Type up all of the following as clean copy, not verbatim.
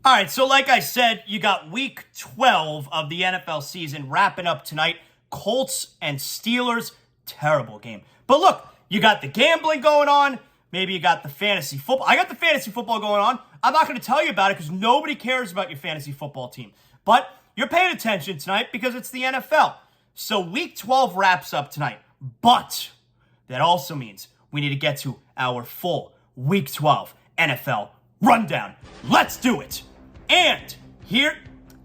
All right, so like I said, you got week 12 of the NFL season wrapping up tonight. Colts and Steelers, terrible game. But look, you got the gambling going on. Maybe you got the fantasy football. I got the fantasy football going on. I'm not going to tell you about it because nobody cares about your fantasy football team. But you're paying attention tonight because it's the NFL. So week 12 wraps up tonight. But that also means we need to get to our full week 12 NFL rundown. Let's do it. And here,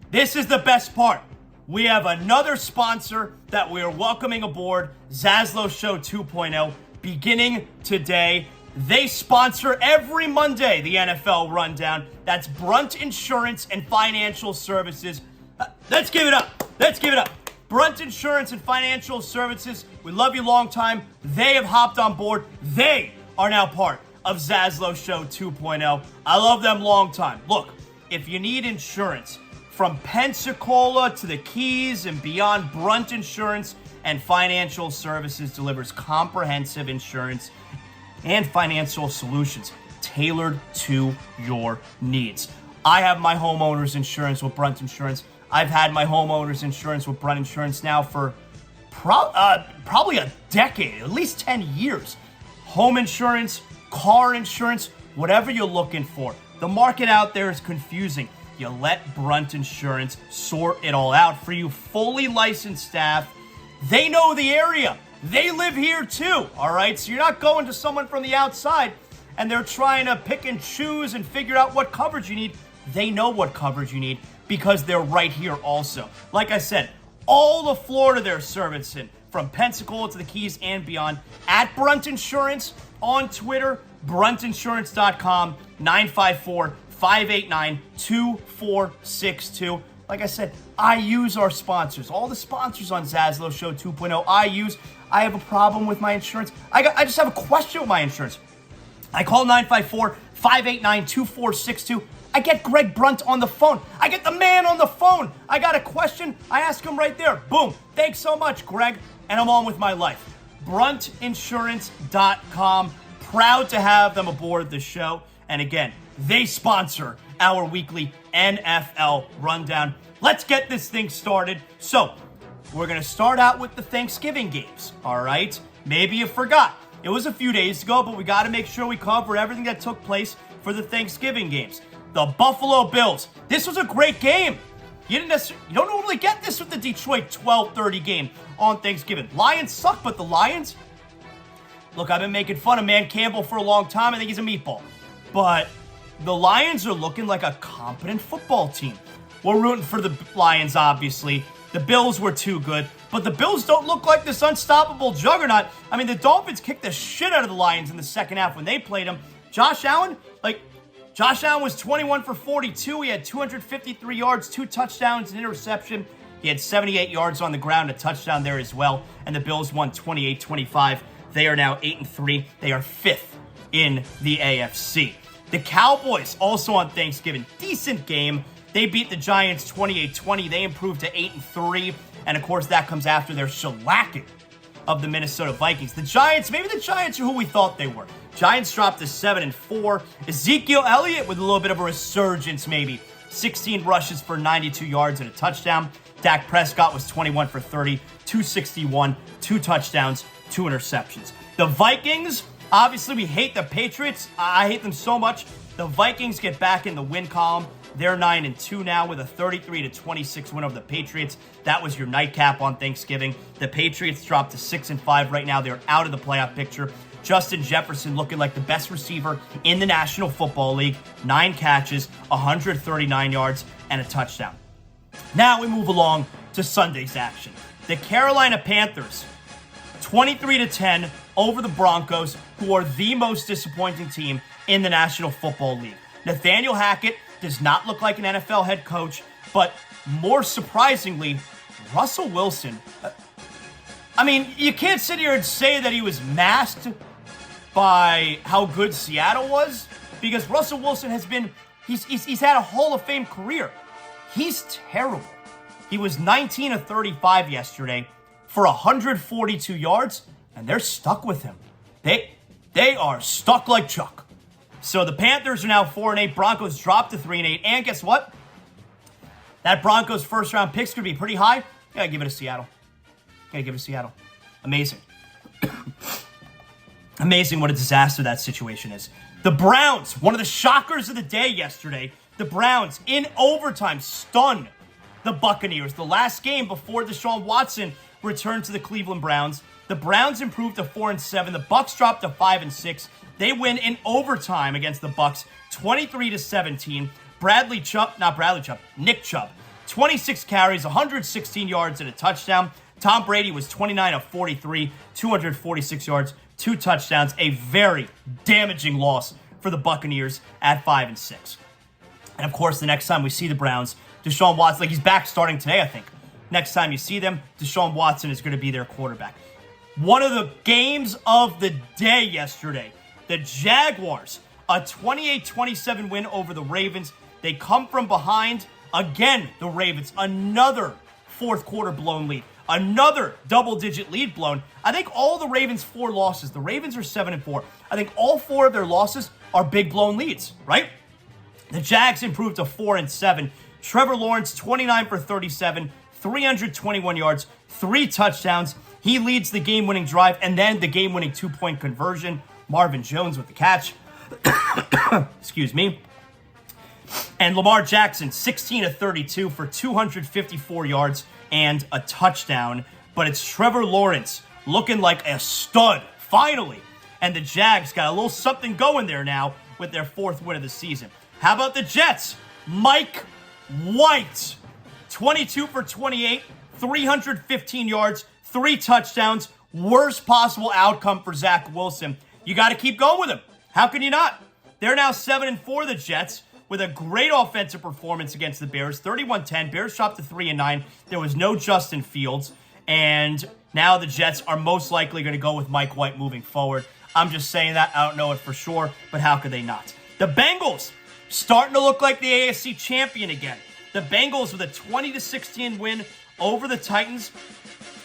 this is the best part. We have another sponsor that we are welcoming aboard, ZASLOW Show 2.0, beginning today. They sponsor every Monday the NFL rundown. That's Brunt Insurance and Financial Services. Let's give it up. Let's give it up. Brunt Insurance and Financial Services. We love you long time. They have hopped on board. They are now part of ZASLOW Show 2.0. I love them long time. Look, if you need insurance from Pensacola to the Keys and beyond, Brunt Insurance and Financial Services delivers comprehensive insurance and financial solutions tailored to your needs. I have my homeowner's insurance with Brunt Insurance. I've had my homeowner's insurance with Brunt Insurance now for probably a decade, at least 10 years. Home insurance, car insurance, whatever you're looking for. The market out there is confusing. You let Brunt Insurance sort it all out for you. Fully licensed staff. They know the area. They live here too, all right? So you're not going to someone from the outside and they're trying to pick and choose and figure out what coverage you need. They know what coverage you need because they're right here also. Like I said, all of Florida they're servicing, from Pensacola to the Keys and beyond. At Brunt Insurance on Twitter, bruntinsurance.com, 954-589-2462. Like I said, I use our sponsors. All the sponsors on ZASLOW Show 2.0, I have a problem with my insurance. I just have a question with my insurance. I call 954-589-2462. I get Greg Brunt on the phone. I get the man on the phone. I got a question. I ask him right there. Boom. Thanks so much, Greg. And I'm on with my life. Bruntinsurance.com. Proud to have them aboard the show. And again, they sponsor our weekly NFL rundown. Let's get this thing started. So, we're going to start out with the Thanksgiving games, all right? Maybe you forgot. It was a few days ago, but we got to make sure we cover everything that took place for the Thanksgiving games. The Buffalo Bills. This was a great game. You don't normally get this with the Detroit 12:30 game on Thanksgiving. Lions suck, but the Lions... Look, I've been making fun of Man Campbell for a long time. I think he's a meatball. But the Lions are looking like a competent football team. We're rooting for the Lions, obviously. The Bills were too good. But the Bills don't look like this unstoppable juggernaut. I mean, the Dolphins kicked the shit out of the Lions in the second half when they played them. Josh Allen was 21 for 42. He had 253 yards, 2 touchdowns, an interception. He had 78 yards on the ground, a touchdown there as well. And the Bills won 28-25. They are now 8-3. They are 5th in the AFC. The Cowboys, also on Thanksgiving, decent game. They beat the Giants 28-20. They improved to 8-3. And of course, that comes after their shellacking of the Minnesota Vikings. The Giants, maybe the Giants are who we thought they were. Giants dropped to 7-4. Ezekiel Elliott with a little bit of a resurgence, maybe. 16 rushes for 92 yards and a touchdown. Dak Prescott was 21 for 30, 261, 2 touchdowns, 2 interceptions. The Vikings, obviously we hate the Patriots. I hate them so much. The Vikings get back in the win column. They're 9-2 now with a 33-26 win over the Patriots. That was your nightcap on Thanksgiving. The Patriots dropped to 6-5 right now. They're out of the playoff picture. Justin Jefferson looking like the best receiver in the National Football League. 9 catches, 139 yards, and a touchdown. Now we move along to Sunday's action. The Carolina Panthers, 23-10 over the Broncos, who are the most disappointing team in the National Football League. Nathaniel Hackett does not look like an NFL head coach, but more surprisingly, Russell Wilson. I mean, you can't sit here and say that he was masked by how good Seattle was, because Russell Wilson has been, he's had a Hall of Fame career. He's terrible. He was 19 of 35 yesterday for 142 yards, and they're stuck with him. They are stuck like Chuck. So the Panthers are now 4-8. Broncos dropped to 3-8. And guess what? That Broncos first-round pick's going to be pretty high. Yeah, give it to Seattle. Amazing. Amazing what a disaster that situation is. The Browns, one of the shockers of the day yesterday. The Browns, in overtime, stunned the Buccaneers. The last game before Deshaun Watson returned to the Cleveland Browns. The Browns improved to 4-7. The Bucs dropped to 5-6. They win in overtime against the Bucs, 23-17. Nick Chubb, 26 carries, 116 yards, and a touchdown. Tom Brady was 29 of 43, 246 yards, 2 touchdowns. A very damaging loss for the Buccaneers at 5-6. And of course, the next time we see the Browns, Deshaun Watson, he's back starting today, I think. Next time you see them, Deshaun Watson is going to be their quarterback. One of the games of the day yesterday, the Jaguars, a 28-27 win over the Ravens. They come from behind. Again, the Ravens, another fourth quarter blown lead. Another double-digit lead blown. I think all the Ravens' 4 losses, the Ravens are 7-4. I think all 4 of their losses are big blown leads, right? The Jags improved to 4-7. Trevor Lawrence, 29 for 37, 321 yards, 3 touchdowns. He leads the game-winning drive and then the game-winning 2-point conversion. Marvin Jones with the catch. Excuse me. And Lamar Jackson, 16 of 32 for 254 yards and a touchdown. But it's Trevor Lawrence looking like a stud, finally. And the Jags got a little something going there now with their 4th win of the season. How about the Jets? Mike White, 22 for 28, 315 yards, 3 touchdowns. Worst possible outcome for Zach Wilson. You got to keep going with him. How can you not? They're now 7-4, the Jets, with a great offensive performance against the Bears. 31-10. Bears dropped to 3-9. There was no Justin Fields. And now the Jets are most likely going to go with Mike White moving forward. I'm just saying that. I don't know it for sure, but how could they not? The Bengals starting to look like the AFC champion again. The Bengals with a 20-16 win over the Titans.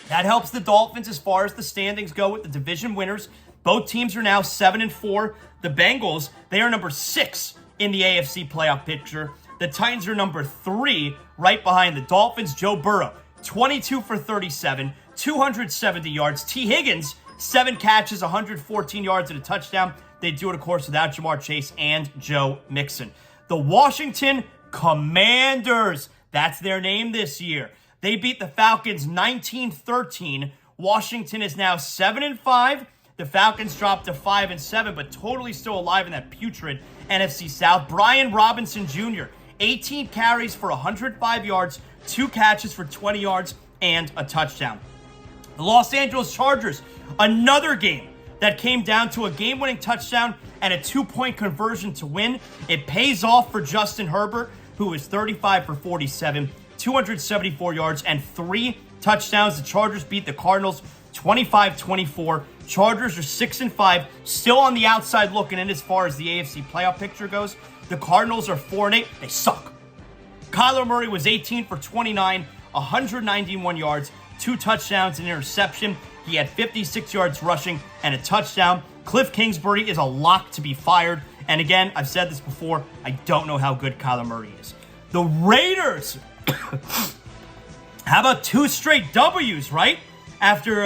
That helps the Dolphins as far as the standings go with the division winners. Both teams are now 7-4. The Bengals, they are number 6 in the AFC playoff picture. The Titans are number 3, right behind the Dolphins. Joe Burrow, 22 for 37, 270 yards. T. Higgins, 7 catches, 114 yards and a touchdown. They do it, of course, without Jamar Chase and Joe Mixon. The Washington Commanders, that's their name this year. They beat the Falcons 19-13. Washington is now 7-5. The Falcons dropped to 5-7, but totally still alive in that putrid NFC South. Brian Robinson Jr., 18 carries for 105 yards, 2 catches for 20 yards, and a touchdown. The Los Angeles Chargers, another game that came down to a game-winning touchdown and a 2-point conversion to win. It pays off for Justin Herbert, who is 35 for 47, 274 yards, and 3 touchdowns. The Chargers beat the Cardinals 25-24. Chargers are 6-5, still on the outside looking in as far as the AFC playoff picture goes. The Cardinals are 4-8. They suck. Kyler Murray was 18 for 29, 191 yards, 2 touchdowns, and an interception. He had 56 yards rushing and a touchdown. Cliff Kingsbury is a lock to be fired. And again, I've said this before, I don't know how good Kyler Murray is. The Raiders, how about 2 straight W's, right? After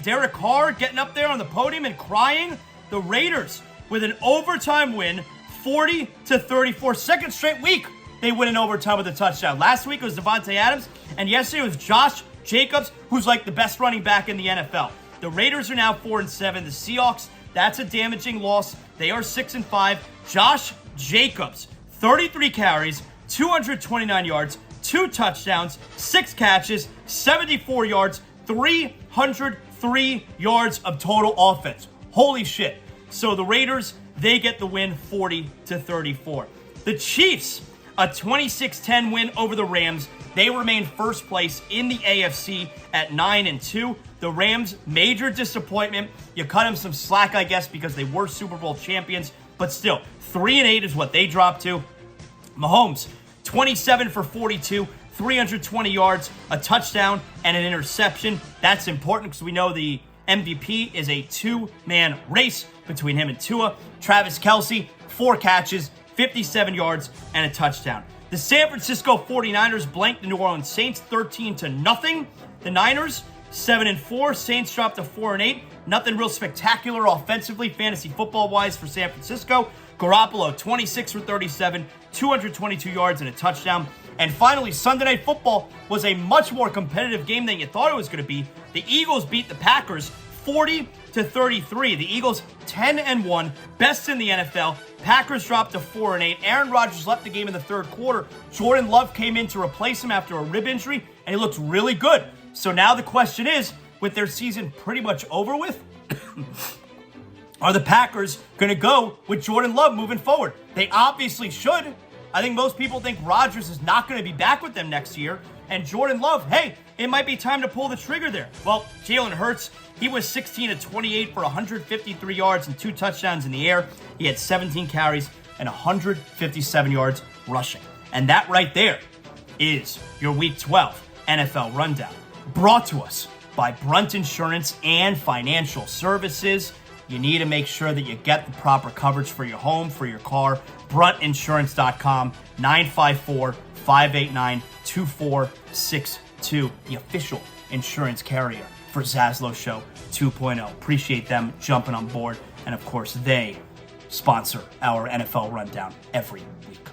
Derek Carr getting up there on the podium and crying, the Raiders with an overtime win, 40-34. Second straight week they win in overtime with a touchdown. Last week it was Devontae Adams, and yesterday it was Josh Jacobs, who's like the best running back in the NFL. The Raiders are now 4-7. The Seahawks, that's a damaging loss. They are 6-5. Josh Jacobs, 33 carries, 229 yards, 2 touchdowns, 6 catches, 74 yards, 303 yards of total offense. Holy shit. So the Raiders, they get the win 40-34. The Chiefs, a 26-10 win over the Rams. They remain first place in the AFC at 9-2. The Rams, major disappointment. You cut them some slack, I guess, because they were Super Bowl champions. But still, 3-8 is what they dropped to. Mahomes, 27 for 42, 320 yards, a touchdown, and an interception. That's important because we know the MVP is a 2-man race. between him and Tua. Travis Kelce, 4 catches, 57 yards, and a touchdown. The San Francisco 49ers blanked the New Orleans Saints 13-0. The Niners, 7-4. Saints dropped to 4-8. Nothing real spectacular offensively, fantasy football-wise for San Francisco. Garoppolo, 26 for 37, 222 yards and a touchdown. And finally, Sunday Night Football was a much more competitive game than you thought it was going to be. The Eagles beat the Packers 40-33. The Eagles 10-1, best in the NFL. Packers dropped to 4-8. Aaron Rodgers left the game in the third quarter. Jordan Love came in to replace him after a rib injury, and he looked really good. So now the question is, with their season pretty much over with, are the Packers going to go with Jordan Love moving forward? They obviously should. I think most people think Rodgers is not going to be back with them next year. And Jordan Love, hey, it might be time to pull the trigger there. Well, Jalen Hurts, he was 16-28 for 153 yards and 2 touchdowns in the air. He had 17 carries and 157 yards rushing. And that right there is your Week 12 NFL Rundown. Brought to us by Brunt Insurance and Financial Services. You need to make sure that you get the proper coverage for your home, for your car. BruntInsurance.com, 954-589-2462. The official insurance carrier for ZASLOW Show 2.0. Appreciate them jumping on board. And of course, they sponsor our NFL Rundown every week.